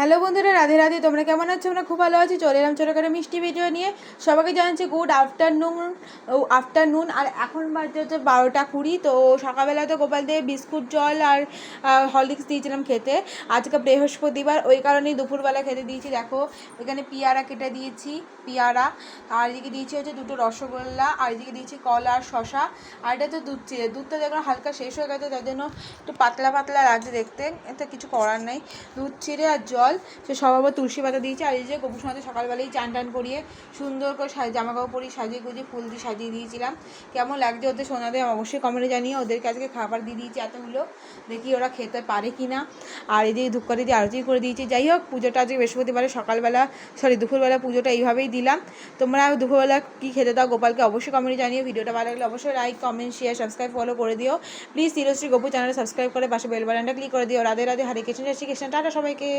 Hello বন্ধুরা, রাধে রাধে। তোমরা কেমন আছো? আমরা খুব ভালো আছি। চলে এলাম ছোটো করে মিষ্টি ভিডিও নিয়ে। সবাইকে জানাচ্ছি গুড আফটারনুন। আর এখন বাজে হচ্ছে 12:20। তো সকালবেলা তো গোপাল দিয়ে বিস্কুট জল আর হরলিক্স দিয়েছিলাম খেতে। আজকে বৃহস্পতিবার, ওই কারণেই দুপুরবেলা খেতে দিয়েছি। দেখো এখানে পেয়ারা কেটে দিয়েছি, পেয়ারা। আর এদিকে দিয়েছি হচ্ছে 2টো রসগোল্লা, আর এদিকে দিয়েছি কলা আর শশা। আর এটা তো দুধ চিড়ে, দুধটা দেখলাম হালকা শেষ হয়ে গেছে, তার জন্য একটু পাতলা পাতলা লাগছে দেখতে। এটা কিছু করার নেই। দুধ চিড়ে আর জল, সে সব আবার তুলসী পাতা দিয়েছি। আর এই যে গোপুর সঙ্গে সকালবেলায় চান টান করিয়ে সুন্দর করে জামা কাপড় পরিয়ে সাজিয়ে গুজিয়ে ফুল দিয়ে সাজিয়ে দিয়েছিলাম। কেমন লাগছে ওদের সোনাদের অবশ্যই কমেন্টে জানিয়ে। ওদেরকে আজকে খাবার দিয়ে দিয়েছি এতগুলো, দেখি ওরা খেতে পারে কি না। আর এদিকে ধূপকাঠি দিয়ে আরতি করে দিয়েছি। যাই হোক, পুজোটা আজকে বৃহস্পতিবারে দুপুরবেলা পুজোটা এইভাবেই দিলাম। তোমরা দুপুরবেলা কী খেতে দাও গোপালকে অবশ্যই কমেন্টে জানিও। ভিডিওটা ভালো লাগলে অবশ্যই like, comment, share, subscribe, follow করে দিও প্লিজ। শিরশ্রী গোপু চ্যানেলে সাবস্ক্রাইব করে পাশে বেল বাটনটা ক্লিক করে দিও। রাধে রাধে, হরে কৃষ্ণ, জয় শ্রী কৃষ্ণ, টাটা সবাইকে।